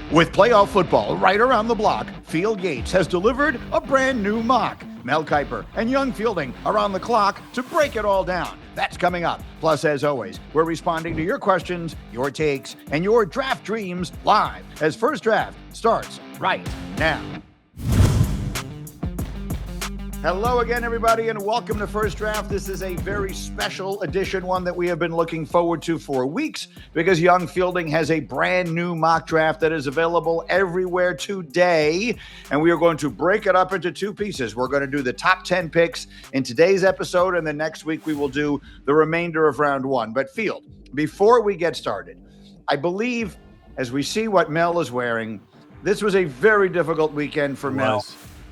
With playoff football right around the block, Field Yates has delivered a brand new mock. Mel Kiper and Young Fielding are on the clock to break it all down. That's coming up. Plus, as always, we're responding to your questions, your takes, and your draft dreams live as First Draft starts right now. Hello again, everybody, and welcome to First Draft. This is a very special edition, one that we have been looking forward to for weeks because Young Fielding has a brand new mock draft that is available everywhere today, and we are going to break it up into two pieces. We're going to do the top 10 picks in today's episode, and then next week we will do the remainder of round one. But Field, before we get started, I believe, as we see what Mel is wearing, this was a very difficult weekend for Mel.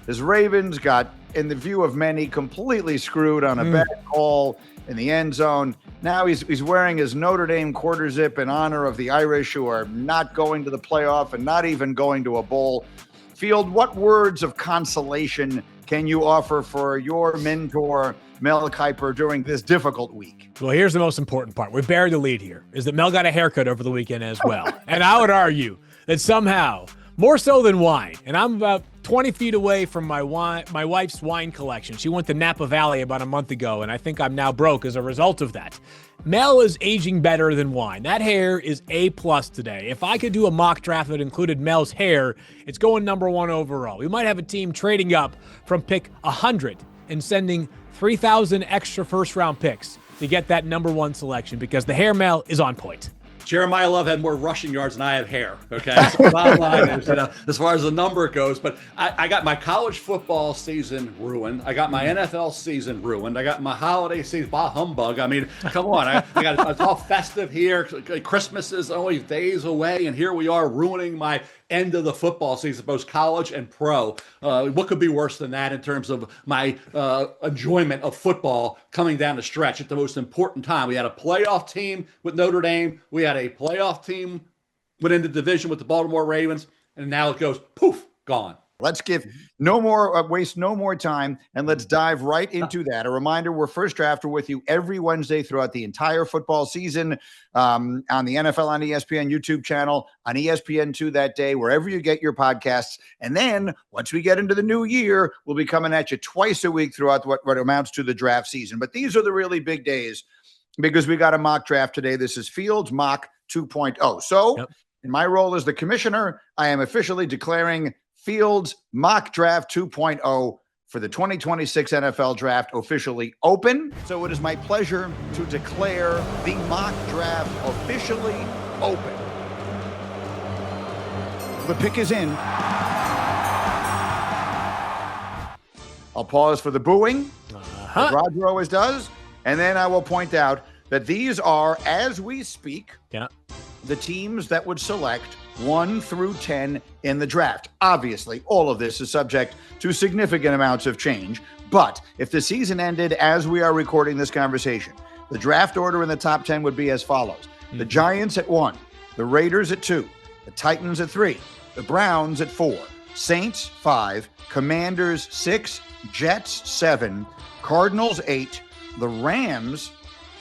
His Ravens got, in the view of many, completely screwed on a bad call in the end zone. Now he's wearing his Notre Dame quarter zip in honor of the Irish, who are not going to the playoff and not even going to a bowl. Field, what words of consolation can you offer for your mentor, Mel Kiper, during this difficult week? Well, here's the most important part. We buried the lead here, is that Mel got a haircut over the weekend as well. And I would argue that somehow, more so than wine, and I'm about 20 feet away from my wife's wine collection. She went to Napa Valley about a month ago, and I think I'm now broke as a result of that. Mel is aging better than wine. That hair is A+ today. If I could do a mock draft that included Mel's hair, it's going number one overall. We might have a team trading up from pick 100 and sending 3,000 extra first-round picks to get that number one selection because the hair Mel is on point. Jeremiah Love had more rushing yards than I have hair, okay? So bottom line is, as far as the number goes, but I got my college football season ruined. I got my NFL season ruined. I got my holiday season, bah humbug. I mean, come on. It's all festive here. Christmas is only days away, and here we are ruining my end of the football season, both college and pro. What could be worse than that in terms of my enjoyment of football coming down the stretch at the most important time? We had a playoff team with Notre Dame. We had a playoff team went into division with the Baltimore Ravens, and now it goes poof, gone. Let's waste no more time, and let's dive right into that. A reminder, we're First Drafter with you every Wednesday throughout the entire football season on the NFL on ESPN YouTube channel, on ESPN2 that day, wherever you get your podcasts. And then once we get into the new year, we'll be coming at you twice a week throughout what amounts to the draft season. But these are the really big days because we got a mock draft today. This is Fields Mock 2.0. So in my role as the commissioner, I am officially declaring Fields Mock Draft 2.0 for the 2026 NFL Draft officially open. So it is my pleasure to declare the mock draft officially open. The pick is in. I'll pause for the booing, as Roger always does, and then I will point out that these are, as we speak, the teams that would select 1 through 10 in the draft. Obviously, all of this is subject to significant amounts of change. But if the season ended as we are recording this conversation, the draft order in the top 10 would be as follows. The Giants at 1, the Raiders at 2, the Titans at 3, the Browns at 4, Saints 5, Commanders 6, Jets 7, Cardinals 8, the Rams,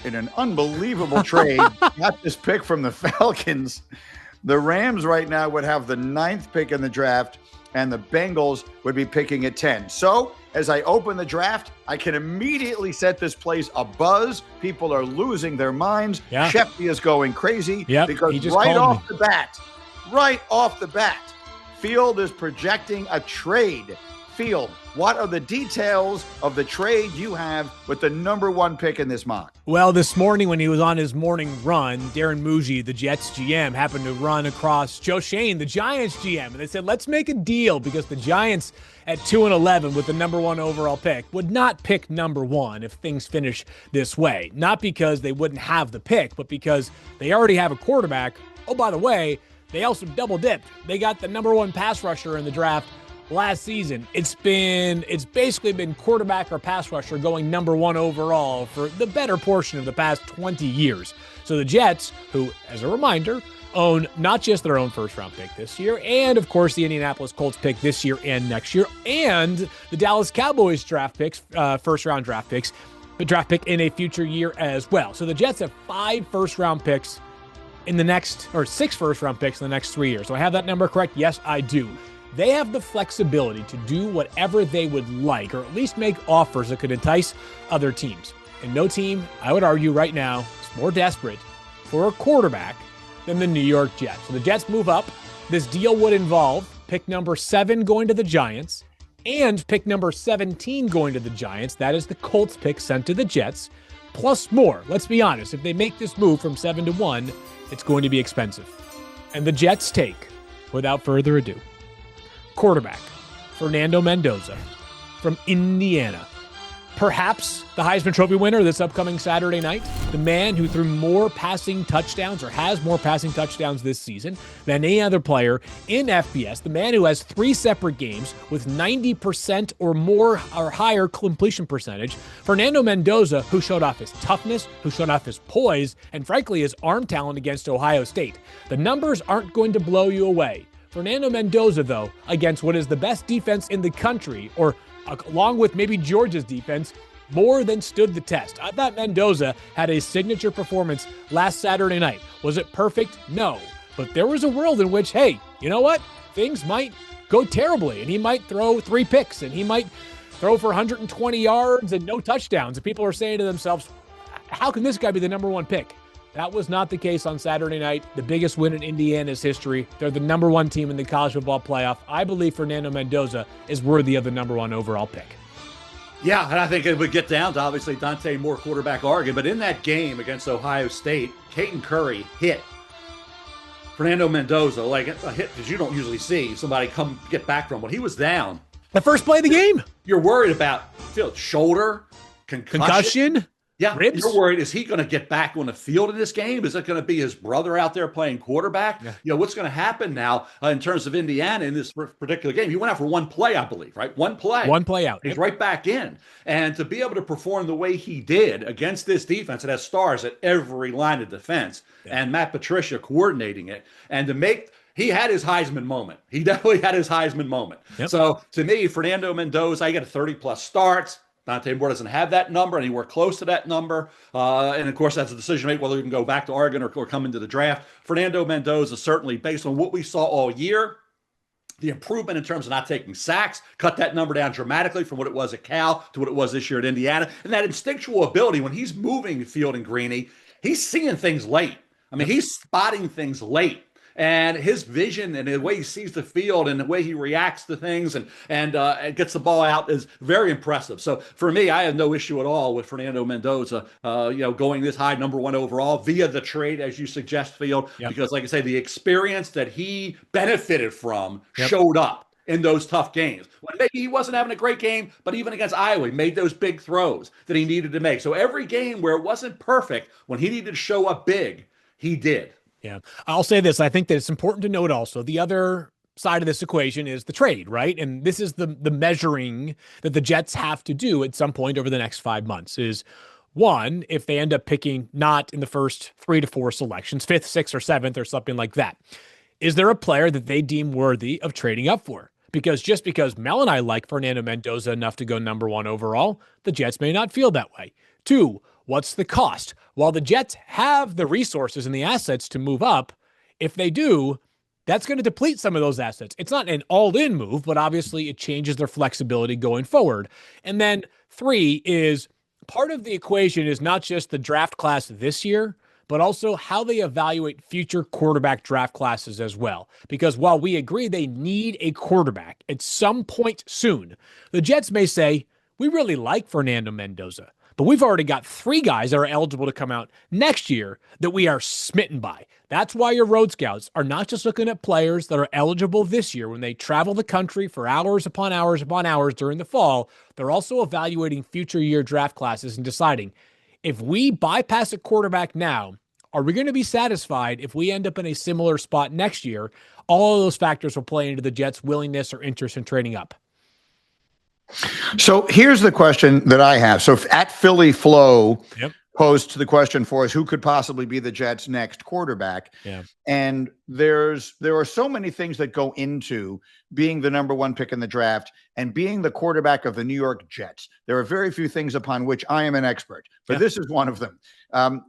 in an unbelievable trade, got this pick from the Falcons. The Rams right now would have the 9th pick in the draft, and the Bengals would be picking at 10. So as I open the draft, I can immediately set this place abuzz. People are losing their minds. Shefty is going crazy because right off the bat, Field is projecting a trade. Field, what are the details of the trade you have with the number one pick in this mock? Well, this morning when he was on his morning run, Darren Muji, the Jets GM, happened to run across Joe Shane, the Giants GM, and they said, let's make a deal because the Giants at 2-11 with the number one overall pick would not pick number one if things finish this way. Not because they wouldn't have the pick, but because they already have a quarterback. Oh, by the way, they also double dipped. They got the number one pass rusher in the draft last season. It's basically been quarterback or pass rusher going number one overall for the better portion of the past 20 years. So the Jets, who, as a reminder, own not just their own first-round pick this year, and, of course, the Indianapolis Colts pick this year and next year, and the Dallas Cowboys draft picks, first-round draft picks, the draft pick in a future year as well. So the Jets have 5 first-round picks in the next, or 6 first-round picks in the next 3 years. Do I have that number correct? Yes, I do. They have the flexibility to do whatever they would like, or at least make offers that could entice other teams. And no team, I would argue right now, is more desperate for a quarterback than the New York Jets. So the Jets move up. This deal would involve pick number 7 going to the Giants and pick number 17 going to the Giants. That is the Colts pick sent to the Jets, plus more. Let's be honest. If they make this move from 7 to 1, it's going to be expensive. And the Jets take, without further ado, quarterback Fernando Mendoza from Indiana. Perhaps the Heisman Trophy winner this upcoming Saturday night. The man who threw more passing touchdowns, or has more passing touchdowns this season than any other player in FBS. The man who has 3 separate games with 90% or more or higher completion percentage. Fernando Mendoza, who showed off his toughness, who showed off his poise, and frankly his arm talent against Ohio State. The numbers aren't going to blow you away. Fernando Mendoza, though, against what is the best defense in the country, or along with maybe Georgia's defense, more than stood the test. I thought Mendoza had a signature performance last Saturday night. Was it perfect? No. But there was a world in which, hey, you know what? Things might go terribly, and he might throw 3 picks, and he might throw for 120 yards and no touchdowns. And people are saying to themselves, how can this guy be the number 1 pick? That was not the case on Saturday night. The biggest win in Indiana's history. They're the number 1 team in the college football playoff. I believe Fernando Mendoza is worthy of the number 1 overall pick. Yeah, and I think it would get down to, obviously, Dante Moore quarterback argument. But in that game against Ohio State, Caden Curry hit Fernando Mendoza, like a hit that you don't usually see somebody come get back from when he was down. The first play of the game. You're worried about shoulder, concussion. Yeah, ribs? You're worried, is he going to get back on the field in this game? Is it going to be his brother out there playing quarterback? Yeah. What's going to happen now in terms of Indiana in this particular game? He went out for 1 play, I believe, right? 1 play. 1 play out. He's right back in. And to be able to perform the way he did against this defense that has stars at every line of defense, and Matt Patricia coordinating it, and to make – he had his Heisman moment. He definitely had his Heisman moment. Yep. So, to me, Fernando Mendoza, he got 30-plus starts. Dante Moore doesn't have that number, anywhere close to that number. And, of course, that's a decision to make whether he can go back to Oregon or come into the draft. Fernando Mendoza, certainly, based on what we saw all year, the improvement in terms of not taking sacks, cut that number down dramatically from what it was at Cal to what it was this year at Indiana. And that instinctual ability, when he's moving the field in Greeny, he's seeing things late. I mean, he's spotting things late. And his vision and the way he sees the field and the way he reacts to things and gets the ball out is very impressive. So for me, I have no issue at all with Fernando Mendoza, going this high, number 1 overall via the trade, as you suggest, Field, because like I say, the experience that he benefited from showed up in those tough games. When maybe he wasn't having a great game, but even against Iowa, he made those big throws that he needed to make. So every game where it wasn't perfect, when he needed to show up big, he did. Yeah. I'll say this. I think that it's important to note also the other side of this equation is the trade, right? And this is the measuring that the Jets have to do at some point over the next 5 months is, 1, if they end up picking not in the first 3 to 4 selections, 5th, 6th, or 7th, or something like that, is there a player that they deem worthy of trading up for? Because just because Mel and I like Fernando Mendoza enough to go number 1 overall, the Jets may not feel that way. 2, what's the cost? While the Jets have the resources and the assets to move up, if they do, that's going to deplete some of those assets. It's not an all-in move, but obviously it changes their flexibility going forward. And then 3 is part of the equation is not just the draft class this year, but also how they evaluate future quarterback draft classes as well. Because while we agree they need a quarterback at some point soon, the Jets may say, we really like Fernando Mendoza, but we've already got 3 guys that are eligible to come out next year that we are smitten by. That's why your road scouts are not just looking at players that are eligible this year when they travel the country for hours upon hours upon hours during the fall. They're also evaluating future year draft classes and deciding, if we bypass a quarterback now, are we going to be satisfied if we end up in a similar spot next year? All of those factors will play into the Jets' willingness or interest in trading up. So here's the question that I have. So at Philly Flow, posed the question for us, who could possibly be the Jets' next quarterback? Yeah. And there are so many things that go into being the number one pick in the draft and being the quarterback of the New York Jets. There are very few things upon which I am an expert, but this is one of them.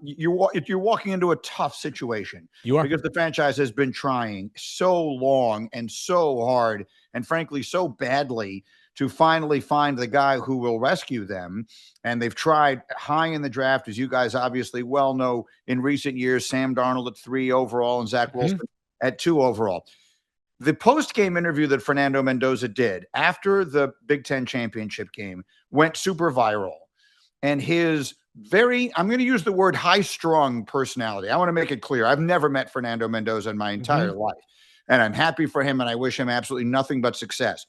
You're walking into a tough situation. You are, because the franchise has been trying so long and so hard and frankly so badly to finally find the guy who will rescue them. And they've tried high in the draft, as you guys obviously well know, in recent years, Sam Darnold at 3 overall and Zach Wilson at 2 overall. The post-game interview that Fernando Mendoza did after the Big Ten championship game went super viral. And his I'm going to use the word high-strung personality. I want to make it clear. I've never met Fernando Mendoza in my entire life. And I'm happy for him, and I wish him absolutely nothing but success.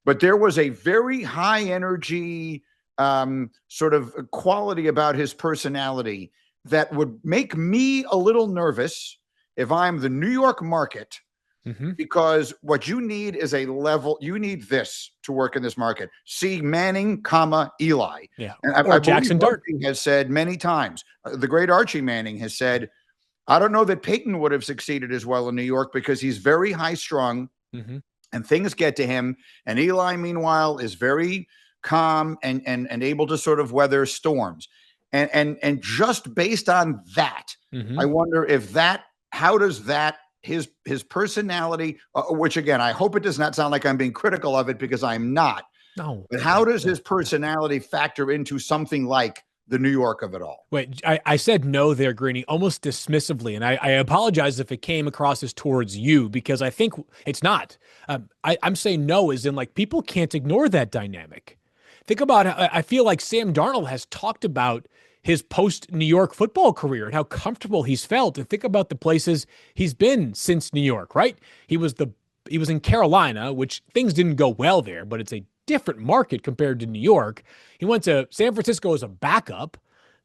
But there was a very high energy sort of quality about his personality that would make me a little nervous if I'm the New York market, because what you need is a level. You need this to work in this market. See Manning, Eli. Yeah. And or Jackson Dart has said many times, the great Archie Manning has said, I don't know that Peyton would have succeeded as well in New York because he's very high strung. And things get to him. And Eli, meanwhile, is very calm and able to sort of weather storms. And just based on that, I wonder if how does that, his personality, which again, I hope it does not sound like I'm being critical of it because I'm not. No. But how does his personality factor into something like the New York of it all? Wait, I said no there, Greeny, almost dismissively. And I apologize if it came across as towards you, because I think it's not. I'm saying no as in like people can't ignore that dynamic. Think about how I feel like Sam Darnold has talked about his post-New York football career and how comfortable he's felt. And think about the places he's been since New York, right? He was in Carolina, which things didn't go well there, but it's a different market compared to New York. He went to San Francisco as a backup,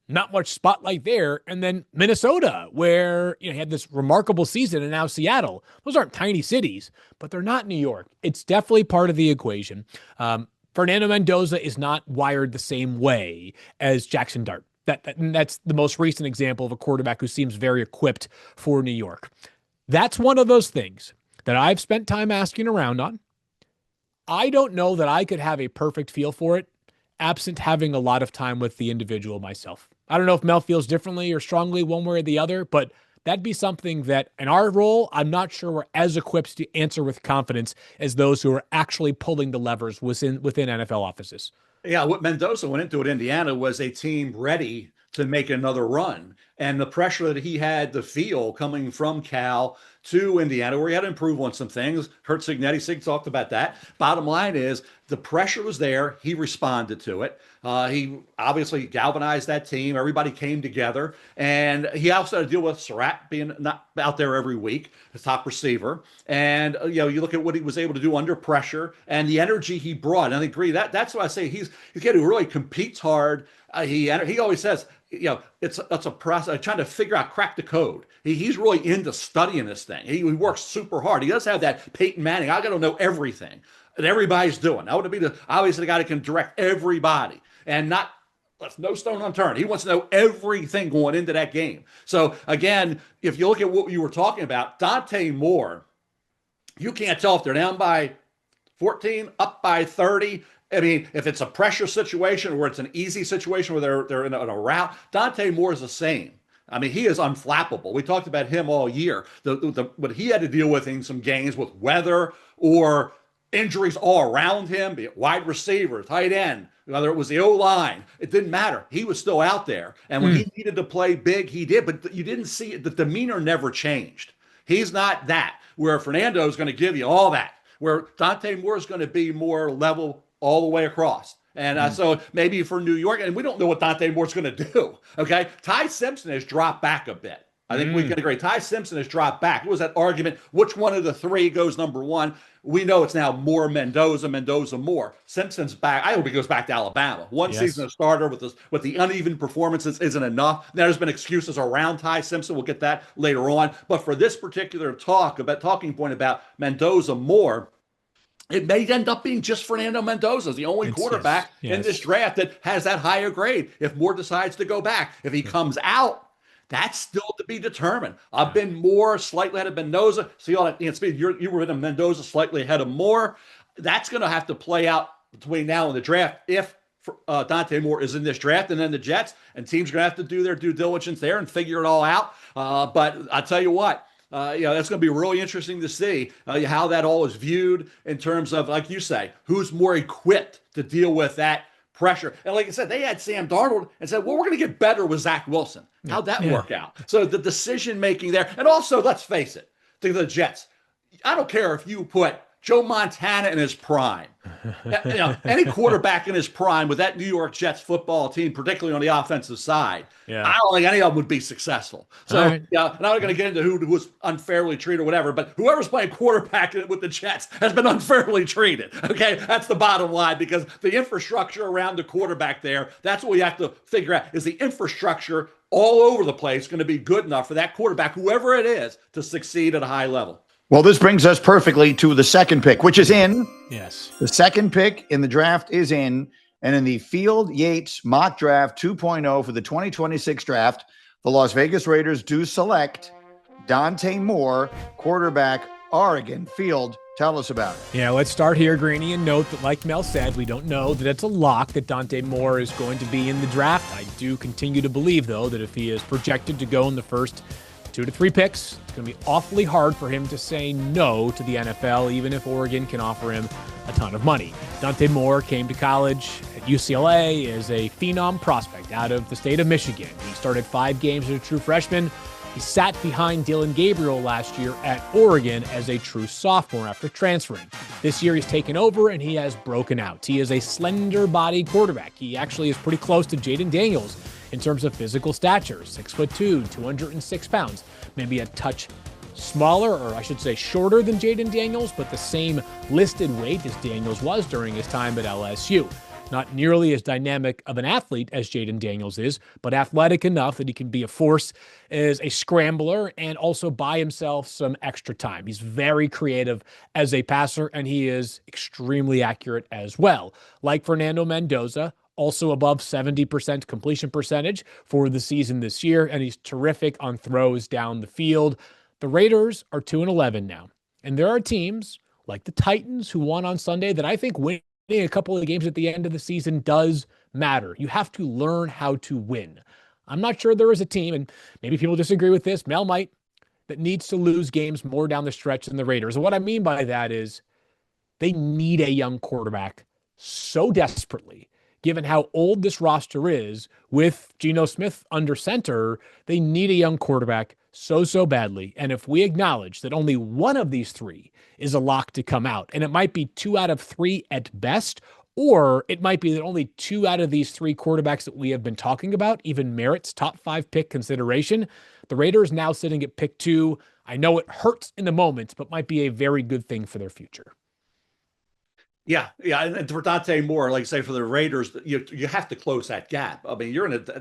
not much spotlight there, and then Minnesota, where he had this remarkable season, and now Seattle. Those aren't tiny cities, but they're not New York. It's definitely part of the equation. Fernando Mendoza is not wired the same way as Jackson Dart. That's the most recent example of a quarterback who seems very equipped for New York. That's one of those things that I've spent time asking around on. I don't know that I could have a perfect feel for it absent having a lot of time with the individual myself. I don't know if Mel feels differently or strongly one way or the other, but that'd be something that in our role, I'm not sure we're as equipped to answer with confidence as those who are actually pulling the levers within NFL offices. Yeah, what Mendoza went into at Indiana was a team ready to make another run. And the pressure that he had to feel coming from Cal to Indiana, where he had to improve on some things. Kurt Sig talked about that. Bottom line is the pressure was there. He responded to it. He obviously galvanized that team. Everybody came together. And he also had to deal with Surratt being not out there every week, the top receiver. And, you look at what he was able to do under pressure and the energy he brought. And I agree that's why I say he's a kid who really competes hard. He always says, it's a process, trying to figure out, crack the code. He's really into studying this thing. He works super hard. He does have that Peyton Manning. I got to know everything that everybody's doing. I want to be obviously the guy that can direct everybody and not left no stone unturned. He wants to know everything going into that game. So again, if you look at what you were talking about, Dante Moore, you can't tell if they're down by 14, up by 30. I mean, if it's a pressure situation or it's an easy situation where they're in a route, Dante Moore is the same. I mean, he is unflappable. We talked about him all year. What he had to deal with in some games with weather or injuries all around him, be it wide receiver, tight end, whether it was the O-line, it didn't matter. He was still out there. And when he needed to play big, he did. But you didn't see it. The demeanor never changed. He's not that, where Fernando is going to give you all that, where Dante Moore is going to be more level all the way across. And so maybe for New York, and we don't know what Dante Moore's going to do, okay? Ty Simpson has dropped back a bit. I think we can agree. Ty Simpson has dropped back. It was that argument, which one of the three goes number one? We know it's now Moore, Mendoza, Moore. Simpson's back. I hope he goes back to Alabama. One season a starter with the uneven performances isn't enough. Now, there's been excuses around Ty Simpson. We'll get that later on. But for this particular talking point about Mendoza, Moore, it may end up being just Fernando Mendoza, the only quarterback in this draft that has that higher grade. If Moore decides to go back, if he comes out, that's still to be determined. I've been Moore slightly ahead of Mendoza. See all that speed. You were in Mendoza slightly ahead of Moore. That's going to have to play out between now and the draft if Dante Moore is in this draft, and then the Jets and teams are going to have to do their due diligence there and figure it all out. But I tell you what. That's going to be really interesting to see how that all is viewed in terms of, like you say, who's more equipped to deal with that pressure. And like I said, they had Sam Darnold and said, well, we're going to get better with Zach Wilson. How'd that work out? So the decision-making there, and also, let's face it, think of the Jets. I don't care if you put Joe Montana in his prime. Any quarterback in his prime with that New York Jets football team, particularly on the offensive side, I don't think any of them would be successful. So, I'm not going to get into who was unfairly treated or whatever, but whoever's playing quarterback with the Jets has been unfairly treated. Okay, that's the bottom line, because the infrastructure around the quarterback there, that's what we have to figure out. Is the infrastructure all over the place going to be good enough for that quarterback, whoever it is, to succeed at a high level? Well, this brings us perfectly to the second pick, which is in. Yes. The second pick in the draft is in. And in the Field Yates mock draft 2.0 for the 2026 draft, the Las Vegas Raiders do select Dante Moore, quarterback, Oregon. Field, tell us about it. Yeah, let's start here, Greeny, and note that, like Mel said, we don't know that it's a lock that Dante Moore is going to be in the draft. I do continue to believe, though, that if he is projected to go in the first 2 to 3 picks, it's going to be awfully hard for him to say no to the NFL, even if Oregon can offer him a ton of money. Dante Moore came to college at UCLA as a phenom prospect out of the state of Michigan. He started 5 games as a true freshman. He sat behind Dylan Gabriel last year at Oregon as a true sophomore after transferring. This year he's taken over and he has broken out. He is a slender-bodied quarterback. He actually is pretty close to Jayden Daniels in terms of physical stature, 6'2", 206 pounds, maybe a touch smaller, or I should say shorter than Jayden Daniels, but the same listed weight as Daniels was during his time at LSU. Not nearly as dynamic of an athlete as Jayden Daniels is, but athletic enough that he can be a force as a scrambler and also buy himself some extra time. He's very creative as a passer, and he is extremely accurate as well. Like Fernando Mendoza, also above 70% completion percentage for the season this year, and he's terrific on throws down the field. The Raiders are 2-11 now, and there are teams like the Titans who won on Sunday that I think winning a couple of games at the end of the season does matter. You have to learn how to win. I'm not sure there is a team, and maybe people disagree with this, Mel might, that needs to lose games more down the stretch than the Raiders. And what I mean by that is they need a young quarterback so desperately. Given how old this roster is, with Geno Smith under center, they need a young quarterback so badly. And if we acknowledge that only one of these 3 is a lock to come out, and it might be 2 out of 3 at best, or it might be that only 2 out of these 3 quarterbacks that we have been talking about even merits top 5 pick consideration, the Raiders now sitting at pick 2. I know it hurts in the moment, but might be a very good thing for their future. Yeah. And for Dante Moore, like I say, for the Raiders, you have to close that gap. I mean,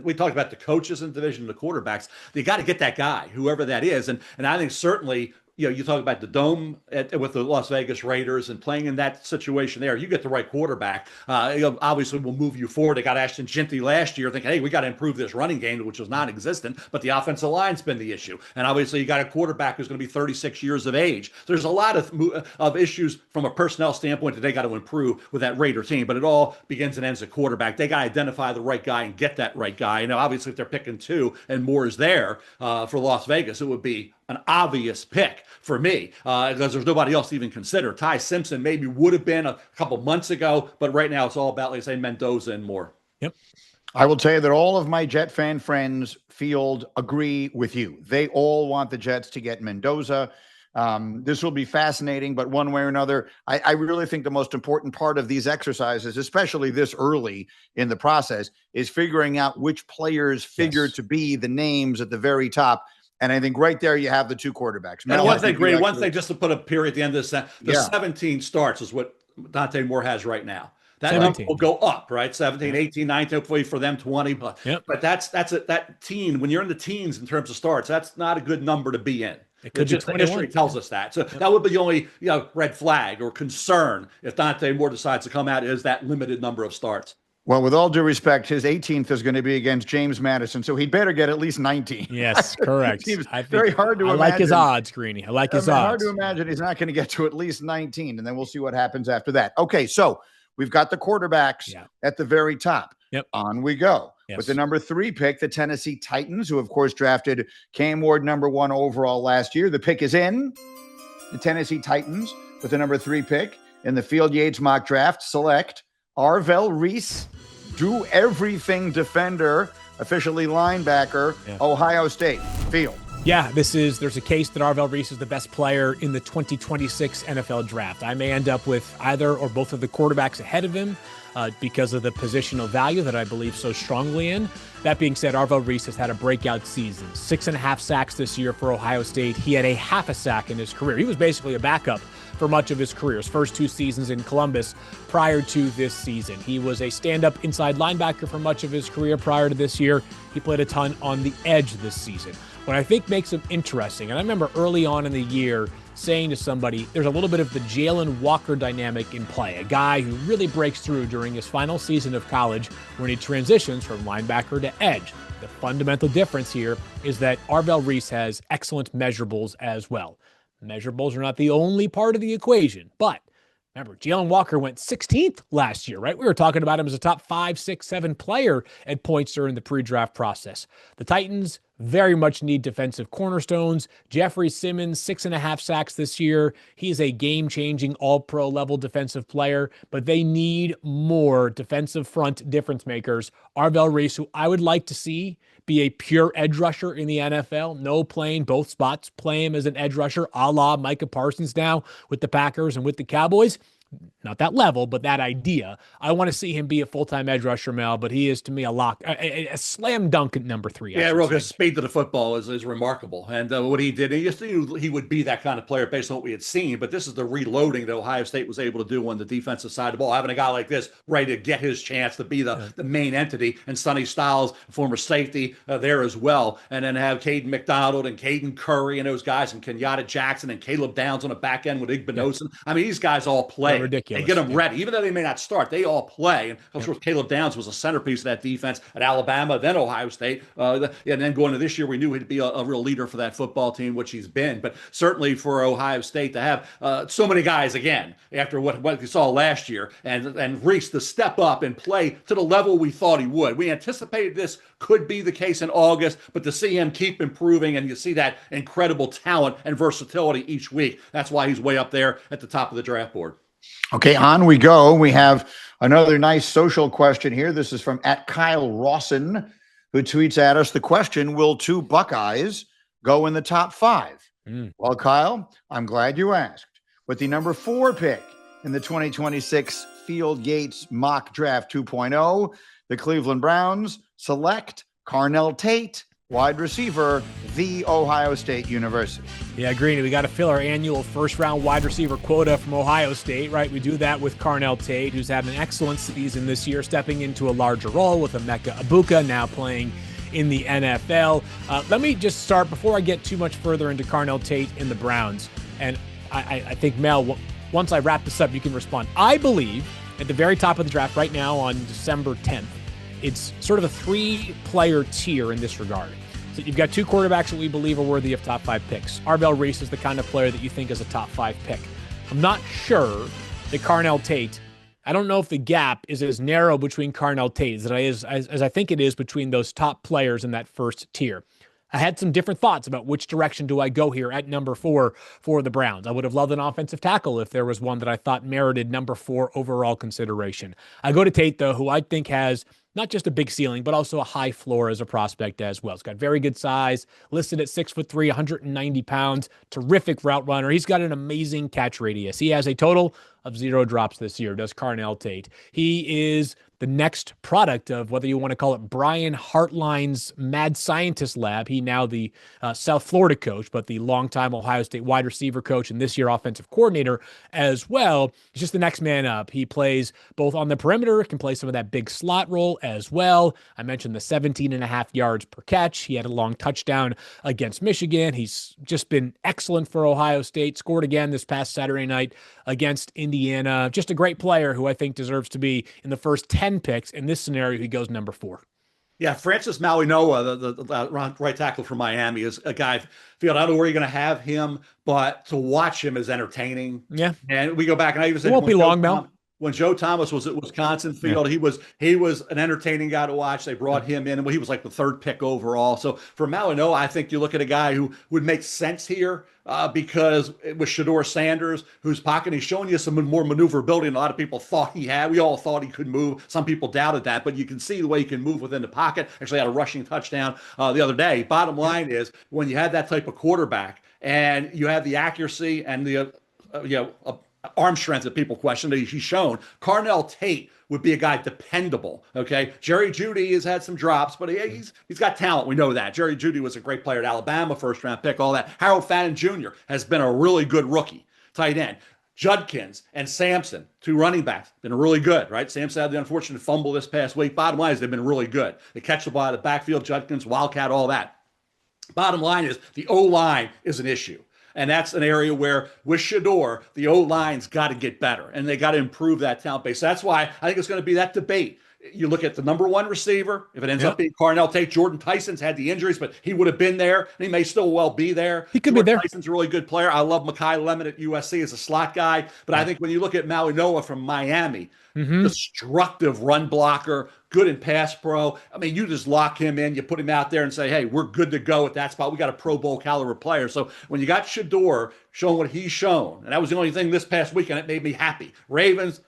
we talked about the coaches in the division, the quarterbacks. You got to get that guy, whoever that is. And I think certainly, you talk about the dome with the Las Vegas Raiders and playing in that situation there. You get the right quarterback. Obviously, will move you forward. They got Ashton Ginty last year thinking, hey, we got to improve this running game, which was non-existent, but the offensive line's been the issue. And obviously, you got a quarterback who's going to be 36 years of age. There's a lot of issues from a personnel standpoint that they got to improve with that Raider team, but it all begins and ends at quarterback. They got to identify the right guy and get that right guy. Obviously, if they're picking 2 and Moore is there for Las Vegas, it would be an obvious pick for me because there's nobody else to even consider. Ty Simpson maybe would have been a couple months ago, but right now it's all about, like I say, Mendoza and Moore. Yep. I will tell you that all of my Jet fan friends Field agree with you. They all want the Jets to get Mendoza. This will be fascinating, but one way or another, I really think the most important part of these exercises, especially this early in the process, is figuring out which players figure to be the names at the very top. And I think right there you have the 2 quarterbacks. And one thing, just to put a period at the end of this, the 17 starts is what Dante Moore has right now. That number will go up, right? 17, 18, 19, hopefully for them 20. But that's that teen, when you're in the teens in terms of starts, that's not a good number to be in. It could just be the history tells us that. So that would be the only red flag or concern if Dante Moore decides to come out, is that limited number of starts. Well, with all due respect, his 18th is going to be against James Madison, so he'd better get at least 19. Yes, correct. Very hard to imagine. I like his odds, Greeny. I like his odds. Hard to imagine he's not going to get to at least 19, and then we'll see what happens after that. Okay, so we've got the quarterbacks at the very top. Yep. On we go. Yes. With the number 3 pick, the Tennessee Titans, who, of course, drafted Cam Ward number 1 overall last year. The pick is in. The Tennessee Titans, with the number 3 pick in the Field Yates mock draft, select Arvell Reese, do everything defender, officially linebacker, Ohio State. Field. Yeah, there's a case that Arvell Reese is the best player in the 2026 NFL draft. I may end up with either or both of the quarterbacks ahead of him because of the positional value that I believe so strongly in. That being said, Arvell Reese has had a breakout season. 6.5 sacks this year for Ohio State. He had a half a sack in his career. He was basically a backup for much of his career, his first 2 seasons in Columbus prior to this season. He was a stand-up inside linebacker for much of his career prior to this year. He played a ton on the edge this season. What I think makes him interesting, and I remember early on in the year saying to somebody, there's a little bit of the Jalen Walker dynamic in play, a guy who really breaks through during his final season of college when he transitions from linebacker to edge. The fundamental difference here is that Arvell Reese has excellent measurables as well. Measurables are not the only part of the equation, but remember, Jalen Walker went 16th last year, right? We were talking about him as a top 5, 6, 7 player at points during the pre-draft process. The Titans very much need defensive cornerstones. Jeffrey Simmons, 6.5 sacks this year. He's a game-changing all-pro level defensive player, but they need more defensive front difference makers. Arvell Reese, who I would like to see be a pure edge rusher in the NFL, no playing both spots, play him as an edge rusher, a la Micah Parsons now with the Packers and with the Cowboys. Not that level, but that idea. I want to see him be a full-time edge rusher, Mel, but he is, to me, a lock, a slam dunk at number 3. Yeah, real good. Speed to the football is remarkable. And what he did, he just knew he would be that kind of player based on what we had seen, but this is the reloading that Ohio State was able to do on the defensive side of the ball, having a guy like this ready to get his chance to be the main entity, and Sonny Styles, former safety, there as well, and then have Caden McDonald and Caden Curry and those guys, and Kenyatta Jackson and Caleb Downs on the back end with Igbinosun. I mean, these guys all play. Ridiculous. They get them ready. Even though they may not start, they all play. And of course, Caleb Downs was a centerpiece of that defense at Alabama, then Ohio State. And then going to this year, we knew he'd be a real leader for that football team, which he's been. But certainly for Ohio State to have so many guys again after what we saw last year, and Reese to step up and play to the level we thought he would. We anticipated this could be the case in August, but to see him keep improving and you see that incredible talent and versatility each week, that's why he's way up there at the top of the draft board. Okay, on we go. We have another nice social question here. This is from @Kyle Rawson, who tweets at us the question, will 2 Buckeyes go in the top 5? Well, Kyle, I'm glad you asked. With the number 4 pick in the 2026 Field Yates mock draft 2.0, the Cleveland Browns select Carnell Tate, wide receiver, The Ohio State University. Yeah, Greeny, we got to fill our annual first-round wide receiver quota from Ohio State, right? We do that with Carnell Tate, who's had an excellent season this year, stepping into a larger role with Emeka Egbuka now playing in the NFL. Let me just start, before I get too much further into Carnell Tate and the Browns, and I think, Mel, once I wrap this up, you can respond. I believe at the very top of the draft right now on December 10th, it's sort of a 3-player tier in this regard. So you've got 2 quarterbacks that we believe are worthy of top 5 picks. Arvell Reese is the kind of player that you think is a top 5 pick. I'm not sure that Carnell Tate, I don't know if the gap is as narrow between Carnell Tate as I think it is between those top players in that first tier. I had some different thoughts about which direction do I go here at number 4 for the Browns. I would have loved an offensive tackle if there was one that I thought merited number 4 overall consideration. I go to Tate, though, who I think has not just a big ceiling, but also a high floor as a prospect as well. He's got very good size, listed at 6'3", 190 pounds, terrific route runner. He's got an amazing catch radius. He has a total of 0 drops this year, does Carnell Tate. He is the next product of, whether you want to call it Brian Hartline's mad scientist lab. He now the South Florida coach, but the longtime Ohio State wide receiver coach and this year offensive coordinator as well. He's just the next man up. He plays both on the perimeter, can play some of that big slot role, as well. I mentioned the 17.5 yards per catch. He had a long touchdown against Michigan. He's just been excellent for Ohio State. Scored again this past Saturday night against Indiana. Just a great player who I think deserves to be in the first 10 picks. In this scenario, he goes number 4. Yeah, Francis Mauigoa, the right tackle from Miami, is a guy. Field, I don't know where you're going to have him, but to watch him is entertaining. Yeah, and we go back, and I even said it won't be long, Mel. When Joe Thomas was at Wisconsin Field, he was an entertaining guy to watch. They brought him in, and he was like the 3rd pick overall. So for Mauigoa, I think you look at a guy who would make sense here because it was Shedeur Sanders, whose pocket, he's showing you some more maneuverability than a lot of people thought he had. We all thought he could move. Some people doubted that, but you can see the way he can move within the pocket. Actually had a rushing touchdown the other day. Bottom line is, when you had that type of quarterback and you have the accuracy and the arm strength that people question that he's shown, Carnell Tate would be a guy dependable. Okay, Jerry Jeudy has had some drops, but he's got talent. We know that. Jerry Jeudy was a great player at Alabama, 1st round pick, all that. Harold Fannin Jr. has been a really good rookie tight end. Judkins and Sampson, 2 running backs, been really good, right? Sampson had the unfortunate fumble this past week. Bottom line is they've been really good. They catch the ball out of the backfield, Judkins, Wildcat, all that. Bottom line is the O-line is an issue. And that's an area where, with Shedeur, the O-line's got to get better, and they got to improve that talent base. So that's why I think it's going to be that debate. You look at the number 1 receiver. If it ends up being Carnell Tate, Jordyn Tyson's had the injuries, but he would have been there, and he may still well be there. He could be there. Tyson's a really good player. I love Mekhi Lemon at USC as a slot guy, but I think when you look at Mauigoa from Miami, destructive run blocker, good in pass pro. I mean, you just lock him in, you put him out there and say, hey, we're good to go at that spot. We got a Pro Bowl caliber player. So when you got Shedeur showing what he's shown, and that was the only thing this past weekend, it made me happy. Ravens,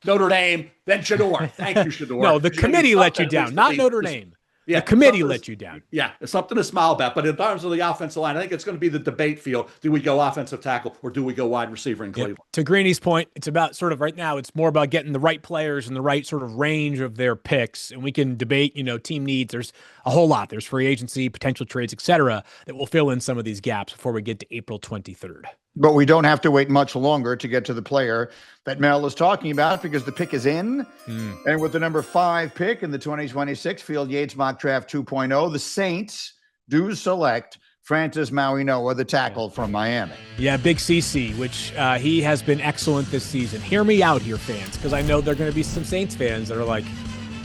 Notre Dame, then Shedeur. Thank you, Shedeur. No, the committee let you down, not Notre Dame. Yeah, the committee let you down. Yeah, it's something to smile about. But in terms of the offensive line, I think it's going to be the debate field. Do we go offensive tackle or do we go wide receiver in Cleveland? To Greeny's point, it's about sort of right now, it's more about getting the right players and the right sort of range of their picks. And we can debate, team needs. There's a whole lot. There's free agency, potential trades, et cetera, that will fill in some of these gaps before we get to April 23rd. But we don't have to wait much longer to get to the player that Mel is talking about, because the pick is in. And with the number 5 pick in the 2026 Field Yates Mock Draft 2.0, the Saints do select Francis Mauigoa, the tackle from Miami. Yeah, Big CC, which he has been excellent this season. Hear me out here, fans, because I know there are going to be some Saints fans that are like,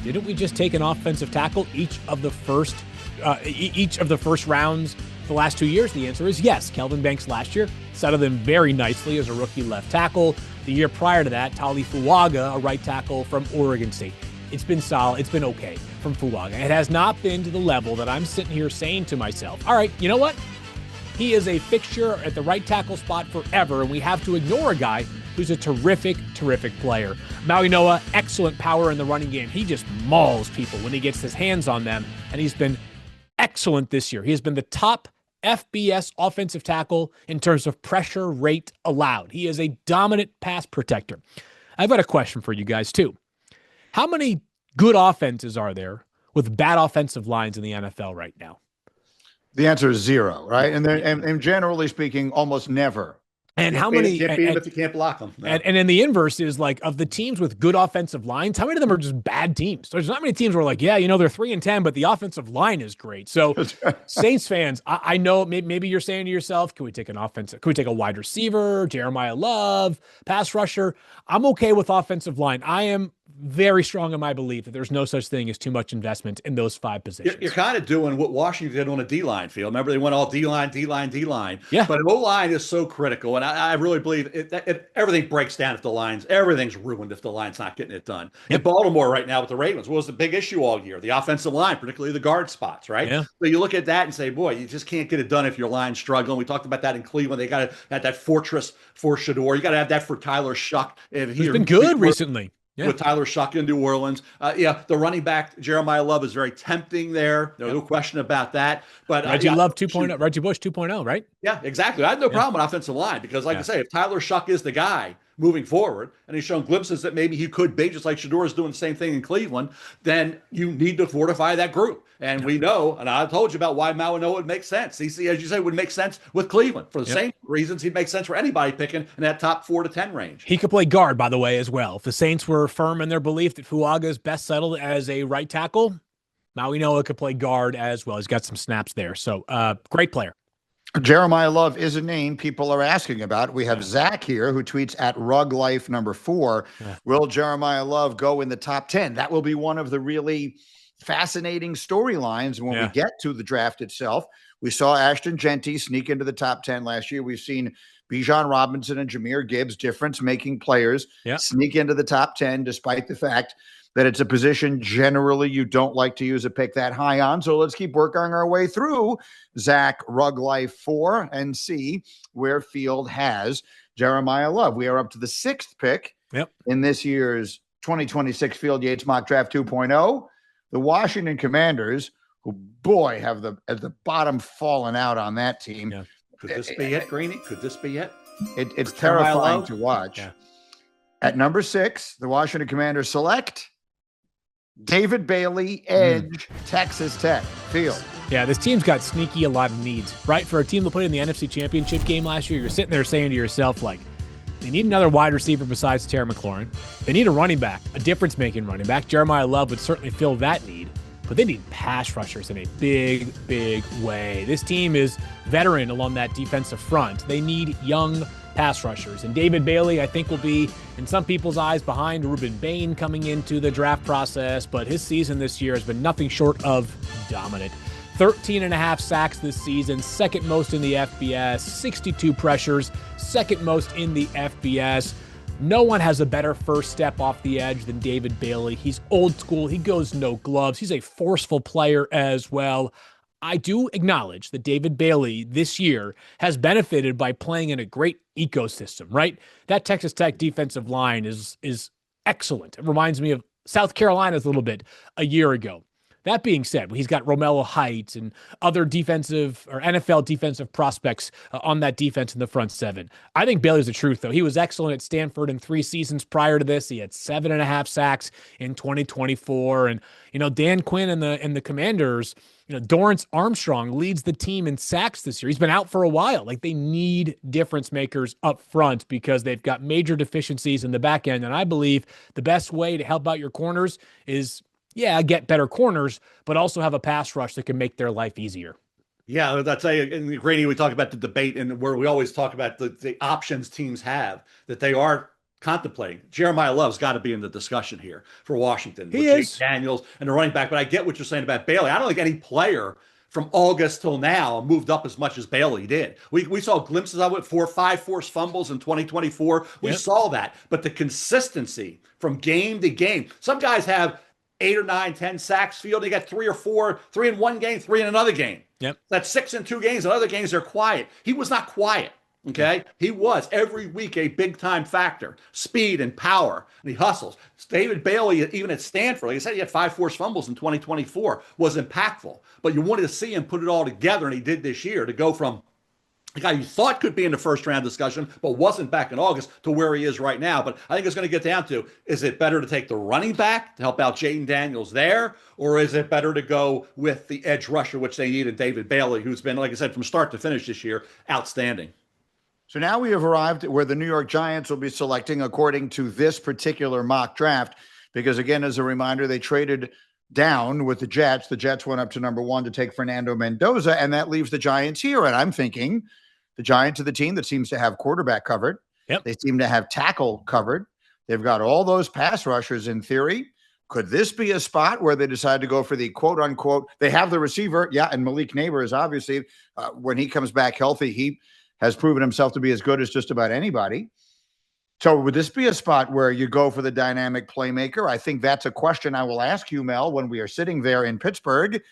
didn't we just take an offensive tackle each of the first rounds the last 2 years? The answer is yes. Kelvin Banks last year settled in very nicely as a rookie left tackle. The year prior to that, Tali Fuaga, a right tackle from Oregon State. It's been solid. It's been okay from Fuaga. It has not been to the level that I'm sitting here saying to myself, all right, you know what? He is a fixture at the right tackle spot forever, and we have to ignore a guy who's a terrific, terrific player. Mauigoa, excellent power in the running game. He just mauls people when he gets his hands on them, and he's been excellent this year. He has been the top FBS offensive tackle in terms of pressure rate allowed. He is a dominant pass protector. I've got a question for you guys, too. How many good offenses are there with bad offensive lines in the NFL right now? The answer is 0, right? And generally speaking, almost never. And how many? Can't beat them if you can't block them. No. And then the inverse is, like, of the teams with good offensive lines, how many of them are just bad teams? There's not many teams where, like, yeah, they're 3-10, but the offensive line is great. So Saints fans, I know maybe you're saying to yourself, can we take a wide receiver, Jeremiah Love, pass rusher? I'm okay with offensive line. I am very strong in my belief that there's no such thing as too much investment in those 5 positions. You're kind of doing what Washington did on a D-line field. Remember, they went all D-line. Yeah. But O-line is so critical, and I really believe everything breaks down if the line's – everything's ruined if the line's not getting it done. Yep. In Baltimore right now with the Ravens, what was the big issue all year? The offensive line, particularly the guard spots, right? Yeah. So you look at that and say, boy, you just can't get it done if your line's struggling. We talked about that in Cleveland. They got to have that fortress for Shedeur. You got to have that for Tyler Shuck. He's been good recently. Yeah. With Tyler Shuck in New Orleans. The running back, Jeremiah Love, is very tempting there. No question about that. But Reggie Love 2.0, Reggie Bush 2.0, right? Yeah, exactly. I had no problem with offensive line because, like I say, if Tyler Shuck is the guy, moving forward, and he's shown glimpses that maybe he could be, just like Shadour's doing the same thing in Cleveland, then you need to fortify that group. And we know, and I told you about why Mauigoa would make sense. CC, as you say, would make sense with Cleveland. For the same reasons he'd make sense for anybody picking in that top 4 to 10 range. He could play guard, by the way, as well. If the Saints were firm in their belief that Fuaga is best settled as a right tackle, Mauigoa could play guard as well. He's got some snaps there. So, great player. Jeremiah Love is a name people are asking about. We have Zach here who tweets at RugLife number 4. Will Jeremiah Love go in the top 10? That will be one of the really fascinating storylines when we get to the draft itself. We saw Ashton Genty sneak into the top 10 last year. We've seen Bijan Robinson and Jahmyr Gibbs, difference-making players, sneak into the top 10 despite the fact that it's a position generally you don't like to use a pick that high on. So let's keep working our way through Zach RugLife 4 and see where Field has Jeremiah Love. We are up to the 6th pick in this year's 2026 Field Yates Mock Draft 2.0. The Washington Commanders, who, boy, have the bottom fallen out on that team. Could this be it, Greeny? Could this be it? It's terrifying to watch. At number 6, the Washington Commanders select David Bailey, edge, Texas Tech. Field. Yeah, this team's got a lot of needs, right? For a team that played in the NFC Championship game last year, you're sitting there saying to yourself, like, they need another wide receiver besides Terry McLaurin. They need a running back, a difference-making running back. Jeremiah Love would certainly fill that need, but they need pass rushers in a big, big way. This team is veteran along that defensive front. They need young pass rushers. And David Bailey, I think, will be, in some people's eyes, behind Rueben Bain coming into the draft process, but his season this year has been nothing short of dominant. 13.5 sacks this season, second most in the FBS, 62 pressures, second most in the FBS. No one has a better first step off the edge than David Bailey. He's old school. He goes no gloves. He's a forceful player as well. I do acknowledge that David Bailey this year has benefited by playing in a great ecosystem, right? That Texas Tech defensive line is excellent. It reminds me of South Carolina's a little bit a year ago. That being said, he's got Romello Heights and other defensive or NFL defensive prospects on that defense in the front 7. I think Bailey's the truth, though. He was excellent at Stanford in 3 seasons prior to this. He had 7.5 sacks in 2024. And, Dan Quinn and the Commanders, Dorrance Armstrong leads the team in sacks this year. He's been out for a while. Like, they need difference makers up front because they've got major deficiencies in the back end. And I believe the best way to help out your corners is get better corners, but also have a pass rush that can make their life easier. Yeah, that's in Grady, we talk about the debate and where we always talk about the options teams have that they are contemplating. Jeremiah Love's got to be in the discussion here for Washington. He is. Jake Daniels and the running back, but I get what you're saying about Bailey. I don't think any player from August till now moved up as much as Bailey did. We saw glimpses of it, 5 forced fumbles in 2024. We saw that, but the consistency from game to game. Some guys have 8 or 9, 10 sacks. Field, they got 3 or 4, 3 in one game, 3 in another game. That's 6 in 2 games. In other games, they're quiet. He was not quiet. Okay. He was every week a big time factor, speed and power, and he hustles. David Bailey, even at Stanford, like I said, he had 5 forced fumbles in 2024, was impactful, but you wanted to see him put it all together. And he did this year to go from a guy you thought could be in the first round discussion, but wasn't back in August to where he is right now. But I think it's going to get down to, is it better to take the running back to help out Jaden Daniels there? Or is it better to go with the edge rusher, which they needed, David Bailey, who's been, like I said, from start to finish this year, outstanding. So now we have arrived at where the New York Giants will be selecting according to this particular mock draft, because again, as a reminder, they traded down with the Jets. The Jets went up to number 1 to take Fernando Mendoza, and that leaves the Giants here. And I'm thinking the Giants are the team that seems to have quarterback covered. They seem to have tackle covered. They've got all those pass rushers in theory. Could this be a spot where they decide to go for the quote unquote, they have the receiver. And Malik Neighbor is obviously, when he comes back healthy, he has proven himself to be as good as just about anybody. So would this be a spot where you go for the dynamic playmaker? I think that's a question I will ask you, Mel, when we are sitting there in Pittsburgh.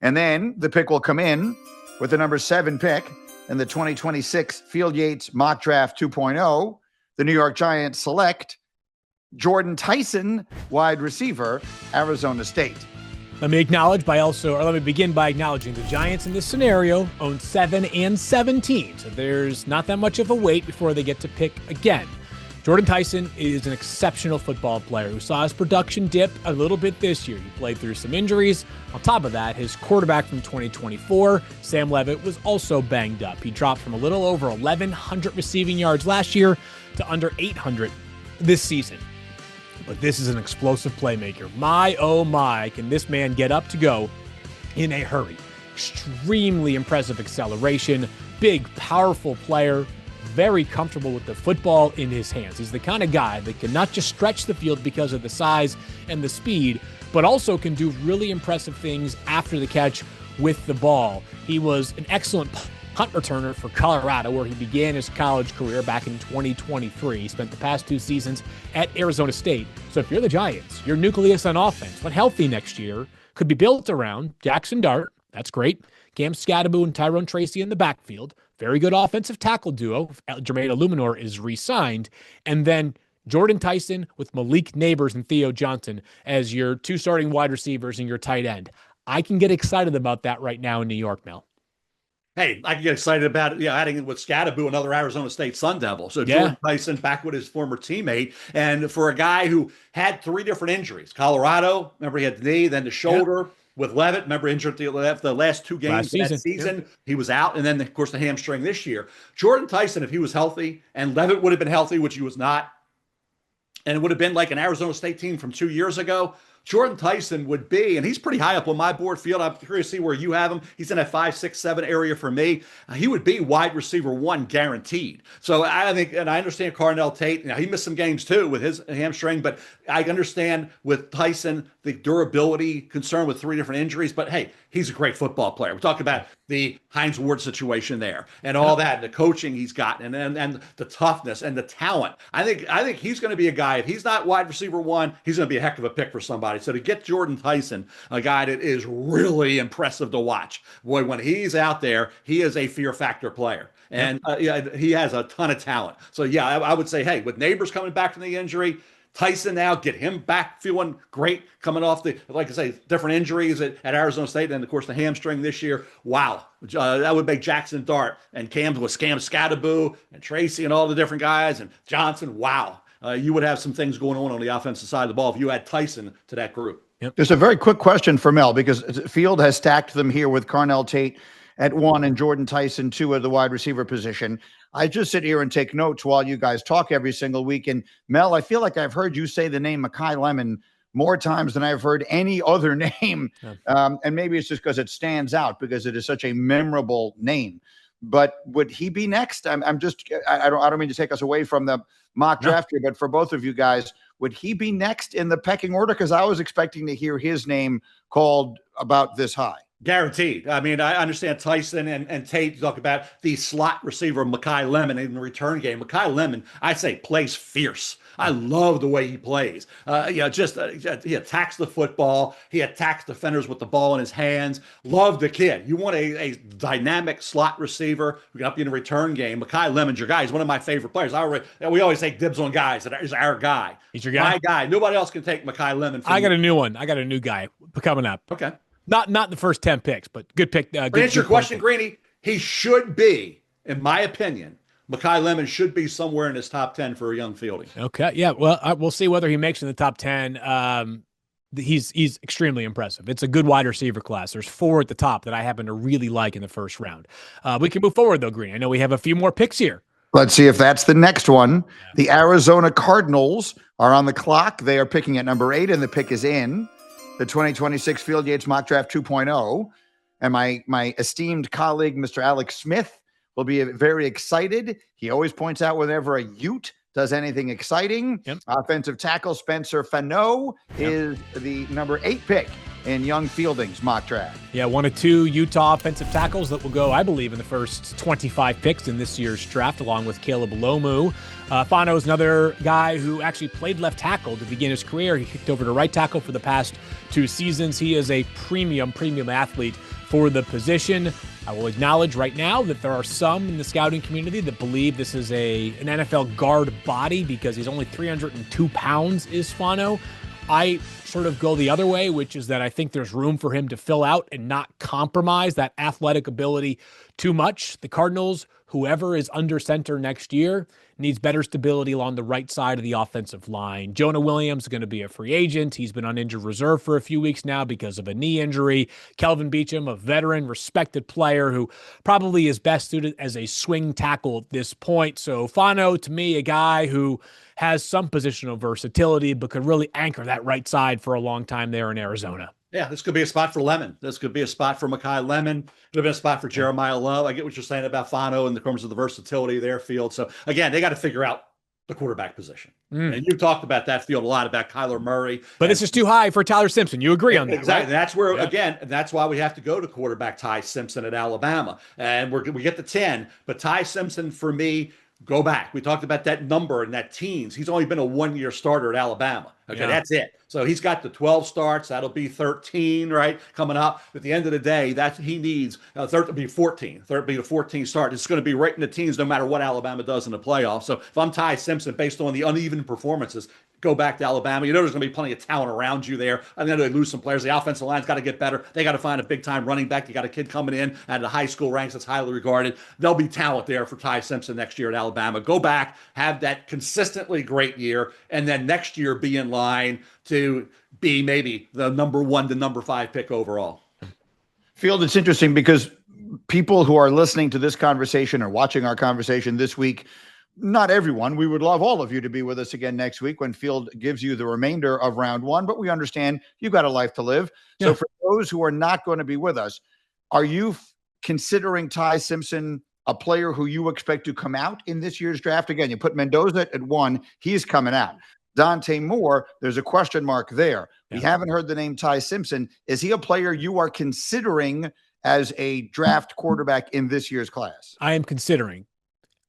And then the pick will come in with the number 7 pick in the 2026 Field Yates Mock Draft 2.0. The New York Giants select Jordyn Tyson, wide receiver, Arizona State. Let me begin by acknowledging the Giants in this scenario own 7 and 17. So there's not that much of a wait before they get to pick again. Jordyn Tyson is an exceptional football player who saw his production dip a little bit this year. He played through some injuries. On top of that, his quarterback from 2024, Sam Levitt, was also banged up. He dropped from a little over 1,100 receiving yards last year to under 800 this season. But this is an explosive playmaker. My, oh my, can this man get up to go in a hurry. Extremely impressive acceleration, big, powerful player, very comfortable with the football in his hands. He's the kind of guy that can not just stretch the field because of the size and the speed, but also can do really impressive things after the catch with the ball. He was an excellent punt returner for Colorado, where he began his college career back in 2023. He spent the past 2 seasons at Arizona State. So if you're the Giants, your nucleus on offense, when healthy next year, could be built around Jackson Dart. That's great. Cam Scadaboo and Tyrone Tracy in the backfield. Very good offensive tackle duo. Jermaine Illuminor is re-signed. And then Jordyn Tyson with Malik Neighbors and Theo Johnson as your 2 starting wide receivers and your tight end. I can get excited about that right now in New York, Mel. Hey, I can get excited about it, adding in with Scadaboo, another Arizona State Sun Devil. So Jordyn Tyson back with his former teammate. And for a guy who had 3 different injuries, Colorado, remember he had the knee, then the shoulder. With Levitt, remember injured the last 2 games of that season. He was out. And then, of course, the hamstring this year. Jordyn Tyson, if he was healthy, and Levitt would have been healthy, which he was not, and it would have been like an Arizona State team from 2 years ago, Jordyn Tyson would be, and he's pretty high up on my board field. I'm curious to see where you have him. He's in that 5, 6, 7 area for me. He would be wide receiver 1 guaranteed. So I think, and I understand Carnell Tate. Now, he missed some games too with his hamstring, but I understand with Tyson the durability concern with 3 different injuries. But hey, he's a great football player. We're talking about the Hines Ward situation there and all that, the coaching he's gotten, and the toughness and the talent. I think he's going to be a guy. If he's not wide receiver 1, he's going to be a heck of a pick for somebody. So to get Jordyn Tyson, a guy that is really impressive to watch, boy, when he's out there, he is a fear factor player. And he has a ton of talent. So I would say, hey, with Neighbors coming back from the injury, Tyson now, get him back feeling great coming off the, like I say, different injuries at Arizona State. And, of course, the hamstring this year. Wow. That would make Jackson Dart and Cam Scadaboo and Tracy and all the different guys and Johnson. Wow. You would have some things going on the offensive side of the ball if you add Tyson to that group. Yep. Just a very quick question for Mel, because Field has stacked them here with Carnell Tate at 1 and Jordyn Tyson 2 at the wide receiver position. I just sit here and take notes while you guys talk every single week. And Mel, I feel like I've heard you say the name Makai Lemon more times than I've heard any other name. Yeah. And maybe it's just because it stands out because it is such a memorable name. But would he be next? I don't mean to take us away from the mock draft here, but for both of you guys, would he be next in the pecking order? Because I was expecting to hear his name called about this high. Guaranteed. I mean, I understand Tyson and Tate talk about the slot receiver, Makai Lemon, in the return game. Makai Lemon, I say, plays fierce. I love the way he plays. He attacks the football. He attacks defenders with the ball in his hands. Love the kid. You want a dynamic slot receiver who can help you in the return game. Makai Lemon's your guy. He's one of my favorite players. We always take dibs on guys. That is our guy. He's your guy? My guy. Nobody else can take Makai Lemon. I got a new one. I got a new guy coming up. Okay. Not the first 10 picks, but good pick. To answer your question, Greeny, he should be, in my opinion, Makai Lemon should be somewhere in his top 10 for a young Fielding. Okay, yeah. Well, we'll see whether he makes in the top 10. He's extremely impressive. It's a good wide receiver class. There's 4 at the top that I happen to really like in the first round. We can move forward, though, Green. I know we have a few more picks here. Let's see if that's the next one. The Arizona Cardinals are on the clock. They are picking at number 8, and the pick is in the 2026 Field Yates Mock Draft 2.0. And my esteemed colleague, Mr. Alex Smith, will be very excited. He always points out whenever a Ute does anything exciting. Yep. Offensive tackle Spencer Fano is the number 8 pick in Young Fielding's mock draft. Yeah, 1 of 2 Utah offensive tackles that will go, I believe, in the first 25 picks in this year's draft, along with Caleb Lomu. Fano is another guy who actually played left tackle to begin his career. He kicked over to right tackle for the past 2 seasons. He is a premium athlete for the position. I will acknowledge right now that there are some in the scouting community that believe this is an NFL guard body because he's only 302 pounds is Fano. I sort of go the other way, which is that I think there's room for him to fill out and not compromise that athletic ability too much. The Cardinals, whoever is under center next year, needs better stability along the right side of the offensive line. Jonah Williams is going to be a free agent. He's been on injured reserve for a few weeks now because of a knee injury. Kelvin Beachum, a veteran, respected player who probably is best suited as a swing tackle at this point. So Fano, to me, a guy who has some positional versatility, but could really anchor that right side for a long time there in Arizona. Yeah, this could be a spot for Lemon. This could be a spot for Mekhi Lemon. It could be a spot for Jeremiah Love. I get what you're saying about Fano in the terms of the versatility of their field. So, again, they got to figure out the quarterback position. And you talked about that field a lot, about Kyler Murray. But this is too high for Tyler Simpson. You agree on that, exactly. Right? That's where, again, that's why we have to go to quarterback Ty Simpson at Alabama. And we get the 10. But Ty Simpson, for me, go back. We talked about that number and that teens. He's only been a one-year starter at Alabama. Okay, that's it. So he's got the 12 starts. That'll be 13, right, coming up. At the end of the day, that he needs to be 14. Be a 14 start. It's going to be right in the teens no matter what Alabama does in the playoffs. So if I'm Ty Simpson, based on the uneven performances, go back to Alabama. You know there's going to be plenty of talent around you there. I know they lose some players. The offensive line's got to get better. They got to find a big-time running back. You got a kid coming in at the high school ranks that's highly regarded. There'll be talent there for Ty Simpson next year at Alabama. Go back, have that consistently great year, and then next year be in line to be maybe the number 1 to number 5 pick overall. Field, it's interesting because people who are listening to this conversation or watching our conversation this week, not everyone, we would love all of you to be with us again next week when Field gives you the remainder of round 1, but we understand you've got a life to live. Yeah. So for those who are not going to be with us, are you considering Ty Simpson a player who you expect to come out in this year's draft? Again, you put Mendoza at 1, he's coming out. Dante Moore, there's a question mark there. Yeah. We haven't heard the name Ty Simpson. Is he a player you are considering as a draft quarterback in this year's class? I am considering.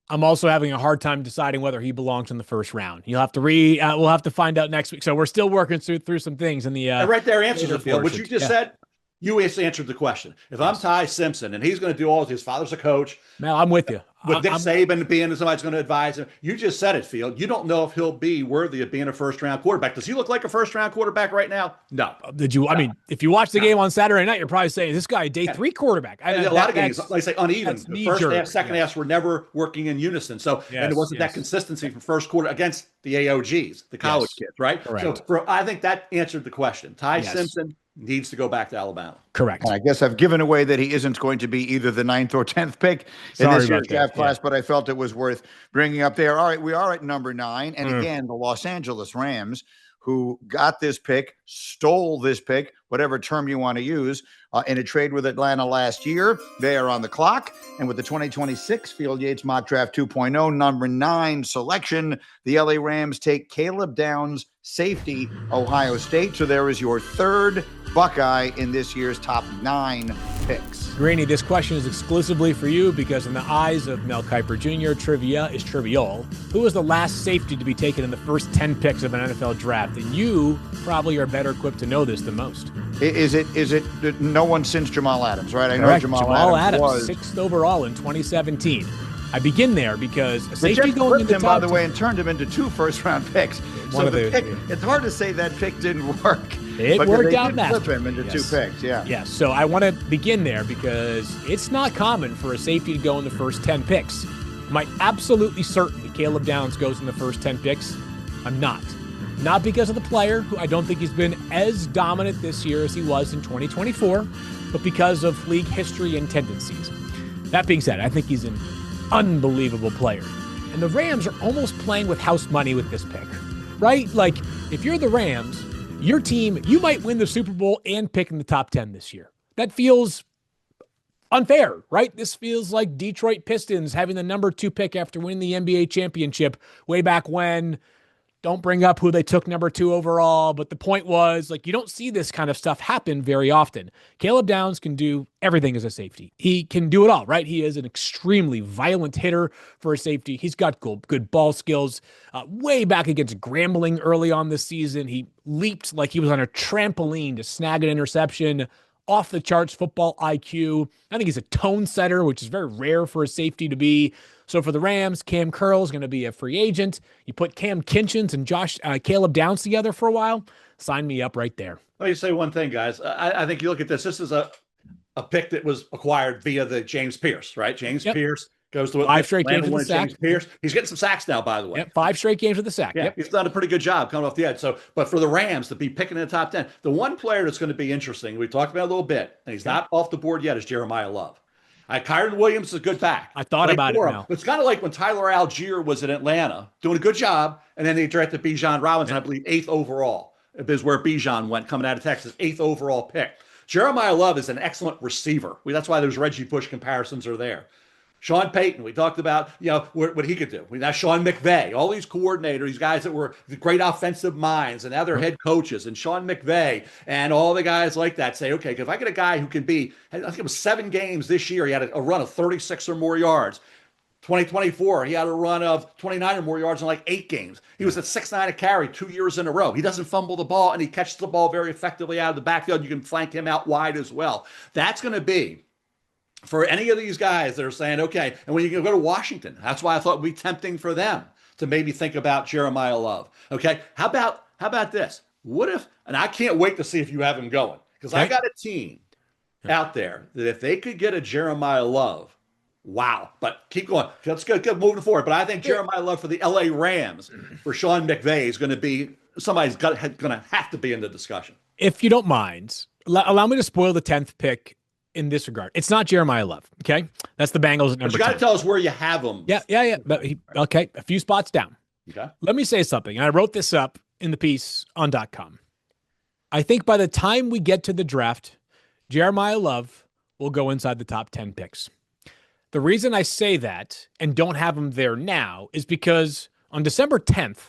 I'm also having a hard time deciding whether he belongs in the first round. You'll have to we'll have to find out next week. So we're still working through some things in the right there answers the field. What you just said, you answered the question. If I'm Ty Simpson and he's going to do all his father's a coach. Mel, I'm with you. With Nick Saban being somebody's going to advise him. You just said it, Field. You don't know if he'll be worthy of being a first-round quarterback. Does he look like a first-round quarterback right now? No. I mean, if you watch the game on Saturday night, you're probably saying, this guy a day 3 quarterback. A lot of games, like I say, uneven. The first half, second half were never working in unison. So, and it wasn't that consistency from first quarter against the AOGs, the college kids, right? Correct. So I think that answered the question. Ty Simpson needs to go back to Alabama. Correct. And I guess I've given away that he isn't going to be either the 9th or 10th pick in this year's draft class, but I felt it was worth bringing up there. All right, we are at number 9. And again, the Los Angeles Rams, who got this pick, stole this pick, whatever term you want to use, in a trade with Atlanta last year. They are on the clock. And with the 2026 Field Yates Mock Draft 2.0, number 9 selection, the LA Rams take Caleb Downs, safety, Ohio State. So there is your 3rd Buckeye in this year's top 9 picks. Greeny, this question is exclusively for you because in the eyes of Mel Kiper Jr., trivia is trivial. Who was the last safety to be taken in the first 10 picks of an NFL draft? And you probably are better equipped to know this than most. Is it no one since Jamal Adams, right? I Correct. know Jamal Adams was 6th overall in 2017. I begin there because a safety going into him, by the way, and turned him into 2 first-round picks. So it's hard to say that pick didn't work. It worked out masterfully. Flip him into 2 picks, Yes, so I want to begin there because it's not common for a safety to go in the first 10 picks. Am I absolutely certain that Caleb Downs goes in the first 10 picks? I'm not. Not because of the player, who I don't think he's been as dominant this year as he was in 2024, but because of league history and tendencies. That being said, I think he's an unbelievable player. And the Rams are almost playing with house money with this pick, right? Like, if you're the Rams, your team, you might win the Super Bowl and pick in the top 10 this year. That feels unfair, right? This feels like Detroit Pistons having the number 2 pick after winning the NBA championship way back when. Don't bring up who they took number 2 overall, but the point was, like, you don't see this kind of stuff happen very often. Caleb Downs can do everything as a safety. He can do it all, right? He is an extremely violent hitter for a safety. He's got good ball skills. Way back against Grambling early on this season, he leaped like he was on a trampoline to snag an interception. Off the charts football IQ. I think he's a tone setter, which is very rare for a safety to be. So for the Rams, Cam Curl is going to be a free agent. You put Cam Kinchins and Caleb Downs together for a while. Sign me up right there. Let me say one thing, guys. I think you look at this. This is a pick that was acquired via the James Pierce, right? James Pierce Goes to 5 straight games with the sack. He's getting some sacks now, by the way. Yep, 5 straight games with the sack. Yeah, yep. He's done a pretty good job coming off the edge. So, but for the Rams to be picking in the top 10, the one player that's going to be interesting, we talked about a little bit, and he's not off the board yet, is Jeremiah Love. Kyron Williams is a good back. I thought about it now. It's kind of like when Tyler Algier was in Atlanta, doing a good job, and then they drafted Bijan Robinson, I believe, 8th overall. Is where Bijan went, coming out of Texas, 8th overall pick. Jeremiah Love is an excellent receiver. That's why those Reggie Bush comparisons are there. Sean Payton, we talked about, what he could do. That's Sean McVay, all these coordinators, these guys that were great offensive minds, and now they're head coaches, and Sean McVay and all the guys like that say, okay, if I get a guy who can be, I think it was 7 games this year, he had a run of 36 or more yards. 2024, he had a run of 29 or more yards in like 8 games. He was at 6.9 a carry 2 years in a row. He doesn't fumble the ball, and he catches the ball very effectively out of the backfield. You can flank him out wide as well. That's going to be, for any of these guys that are saying, okay, and when you go to Washington, that's why I thought it would be tempting for them to maybe think about Jeremiah Love. Okay, how about this? What if, and I can't wait to see if you have him going, because I got a team out there that if they could get a Jeremiah Love, wow. But keep going. Let's go moving forward. But I think Jeremiah Love for the LA Rams, for Sean McVay, is going to be somebody's going to have to be in the discussion. If you don't mind, allow me to spoil the 10th pick in this regard. It's not Jeremiah Love, okay? That's the Bengals at number 10. You got to tell us where you have him. Yeah. But okay, a few spots down. Okay. Let me say something. And I wrote this up in the piece on .com. I think by the time we get to the draft, Jeremiah Love will go inside the top 10 picks. The reason I say that and don't have him there now is because on December 10th,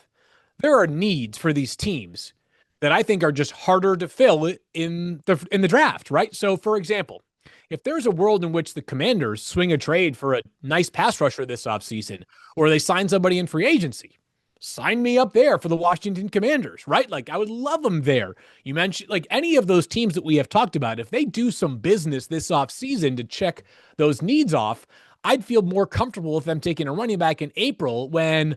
there are needs for these teams that I think are just harder to fill in the draft, right? So, for example, if there's a world in which the Commanders swing a trade for a nice pass rusher this offseason, or they sign somebody in free agency, sign me up there for the Washington Commanders, right? Like, I would love them there. You mentioned, like, any of those teams that we have talked about, if they do some business this offseason to check those needs off, I'd feel more comfortable with them taking a running back in April when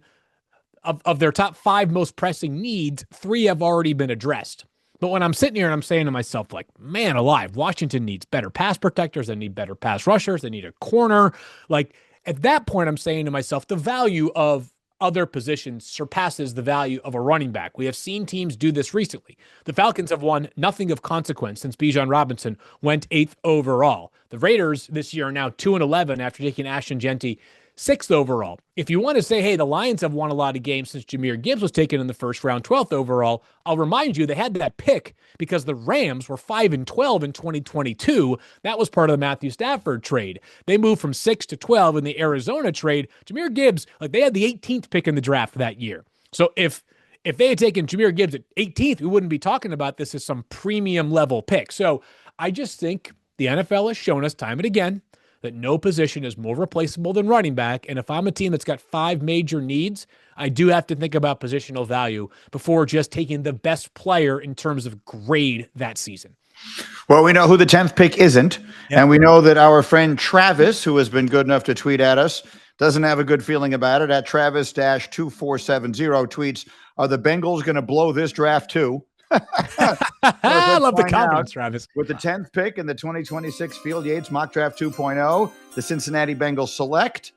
of their top 5 most pressing needs, 3 have already been addressed. But when I'm sitting here and I'm saying to myself, like, man alive, Washington needs better pass protectors. They need better pass rushers. They need a corner. Like, at that point, I'm saying to myself, the value of other positions surpasses the value of a running back. We have seen teams do this recently. The Falcons have won nothing of consequence since Bijan Robinson went 8th overall. The Raiders this year are now 2-11 after taking Ashton Jeanty 6th overall. If you want to say, hey, the Lions have won a lot of games since Jahmyr Gibbs was taken in the first round, 12th overall, I'll remind you they had that pick because the Rams were 5-12 in 2022. That was part of the Matthew Stafford trade. They moved from 6 to 12 in the Arizona trade. Jahmyr Gibbs, like, they had the 18th pick in the draft that year. So if they had taken Jahmyr Gibbs at 18th, we wouldn't be talking about this as some premium level pick. So I just think the NFL has shown us time and again that no position is more replaceable than running back. And if I'm a team that's got 5 major needs, I do have to think about positional value before just taking the best player in terms of grade that season. Well, we know who the 10th pick isn't. Yep. And we know that our friend Travis, who has been good enough to tweet at us, doesn't have a good feeling about it. At Travis-2470 tweets, are the Bengals going to blow this draft too? I love the comments, Travis. With the 10th pick in the 2026 Field Yates Mock Draft 2.0, the Cincinnati Bengals select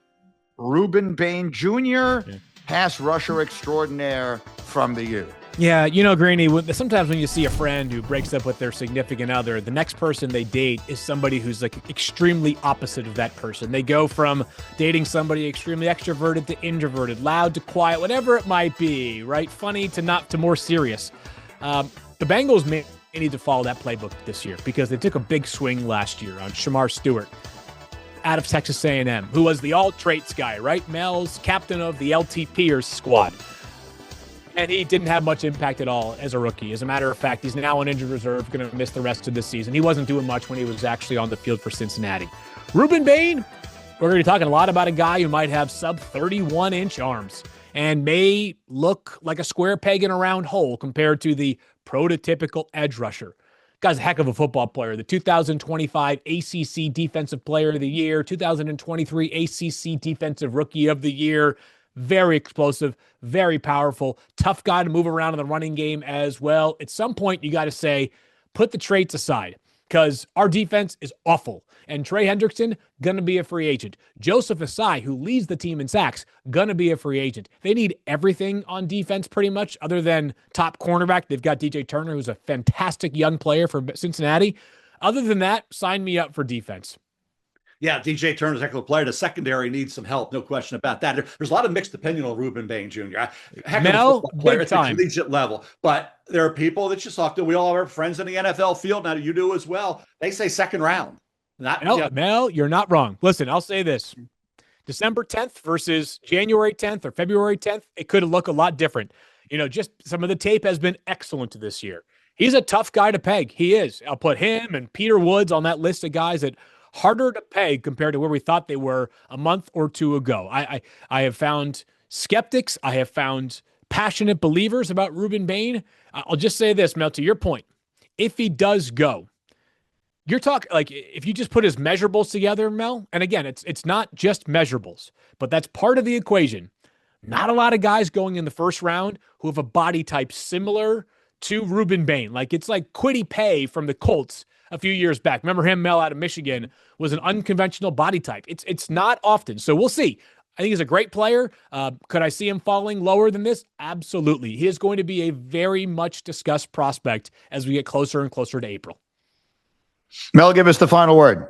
Rueben Bain Jr., pass rusher extraordinaire from the U. Yeah, you know, Greeny, sometimes when you see a friend who breaks up with their significant other, the next person they date is somebody who's like extremely opposite of that person. They go from dating somebody extremely extroverted to introverted, loud to quiet, whatever it might be, right? Funny to more serious. The Bengals may need to follow that playbook this year because they took a big swing last year on Shamar Stewart out of Texas A&M, who was the all-traits guy, right? Mel's captain of the LTPers squad. And he didn't have much impact at all as a rookie. As a matter of fact, he's now on injured reserve, going to miss the rest of the season. He wasn't doing much when he was actually on the field for Cincinnati. Rueben Bain, we're going to be talking a lot about a guy who might have sub-31-inch arms and may look like a square peg in a round hole compared to the prototypical edge rusher. Guy's a heck of a football player. The 2025 ACC Defensive Player of the Year, 2023 ACC Defensive Rookie of the Year. Very explosive, very powerful, tough guy to move around in the running game as well. At some point, you got to say, put the traits aside. because our defense is awful. And Trey Hendrickson, going to be a free agent. Joseph Asai, who leads the team in sacks, going to be a free agent. They need everything on defense pretty much other than top cornerback. They've got DJ Turner, who's a fantastic young player for Cincinnati. Other than that, sign me up for defense. Yeah, DJ Turner's a heck of a player. The secondary needs some help, no question about that. There's a lot of mixed opinion on Rueben Bain Jr. Heck of a player at the collegiate level. But there are people that you talk to. We all have our friends in the NFL field. Now, you do as well. They say second round. Mel, you're not wrong. Listen, I'll say this. December 10th versus January 10th or February 10th, it could look a lot different. Just some of the tape has been excellent this year. He's a tough guy to peg. He is. I'll put him and Peter Woods on that list of guys that harder to peg compared to where we thought they were a month or two ago. I have found skeptics. I have found passionate believers about Rueben Bain. I'll just say this, Mel, to your point. If he does go, you're talking like if you just put his measurables together, Mel, and again, it's not just measurables, but that's part of the equation. Not a lot of guys going in the first round who have a body type similar to Rueben Bain. Like it's like Kwity Paye from the Colts a few years back. Remember him, Mel, out of Michigan, was an unconventional body type. It's not often. So we'll see. I think he's a great player. Could I see him falling lower than this? Absolutely. He is going to be a very much discussed prospect as we get closer and closer to April. Mel, give us the final word.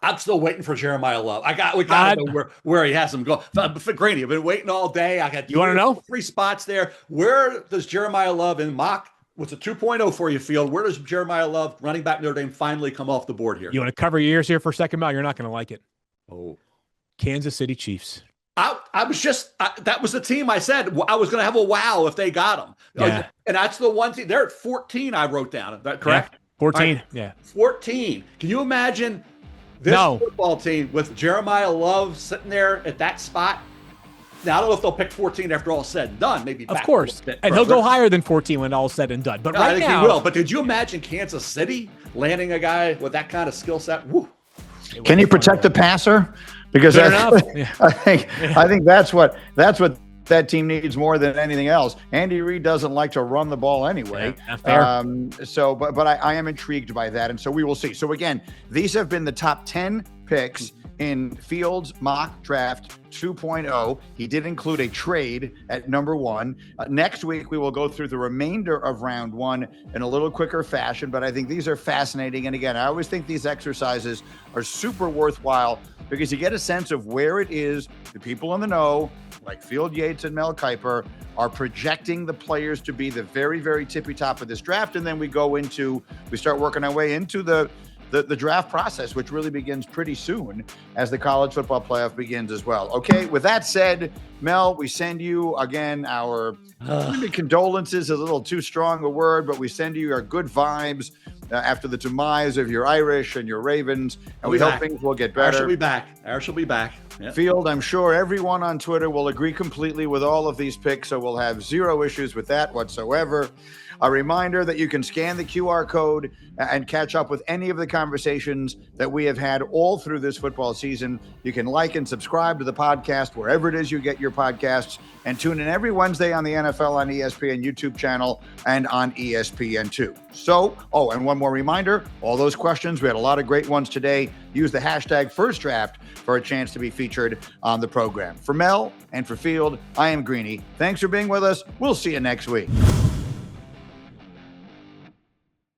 I'm still waiting for Jeremiah Love. We got to know where he has him go. For Granny, I've been waiting all day. I got you want to know 3 spots there. Where does Jeremiah Love in mock? What's a 2.0 for you, Field? Where does Jeremiah Love, running back Notre Dame, finally come off the board here? You want to cover your ears here for a second, Mel? You're not going to like it. Oh, Kansas City Chiefs. That was the team I said I was going to have a wow if they got them. Yeah. And that's the one team. They're at 14, I wrote down. Is that correct? Yeah, 14, right. Yeah. 14. Can you imagine this football team with Jeremiah Love sitting there at that spot? Now, I don't know if they'll pick 14 after all said and done. Maybe of course. And he'll go higher than 14 when all said and done. But right now, he will. But did you imagine Kansas City landing a guy with that kind of skill set? Woo. Can you protect the passer? Because I think that's what that team needs more than anything else. Andy Reid doesn't like to run the ball anyway. Yeah, fair. But I am intrigued by that, and so we will see. So again, these have been the top 10 picks in Fields mock draft 2.0. He did include a trade at number 1. Next week, we will go through the remainder of round 1 in a little quicker fashion, but I think these are fascinating. And again, I always think these exercises are super worthwhile because you get a sense of where it is the people in the know, like Field Yates and Mel Kiper, are projecting the players to be the very, very tippy top of this draft. And then we start working our way into the draft process, which really begins pretty soon as the college football playoff begins as well. Okay, with that said, Mel, we send you again our maybe condolences, a little too strong a word, but we send you our good vibes after the demise of your Irish and your Ravens, and we hope things will get better. Irish will be back. Yep. Field, I'm sure everyone on Twitter will agree completely with all of these picks, so we'll have zero issues with that whatsoever. A reminder that you can scan the QR code and catch up with any of the conversations that we have had all through this football season. You can like and subscribe to the podcast wherever it is you get your podcasts, and tune in every Wednesday on the NFL on ESPN YouTube channel and on ESPN2. So, and one more reminder, all those questions, we had a lot of great ones today. Use the hashtag FirstDraft for a chance to be featured on the program. For Mel and for Field, I am Greeny. Thanks for being with us. We'll see you next week.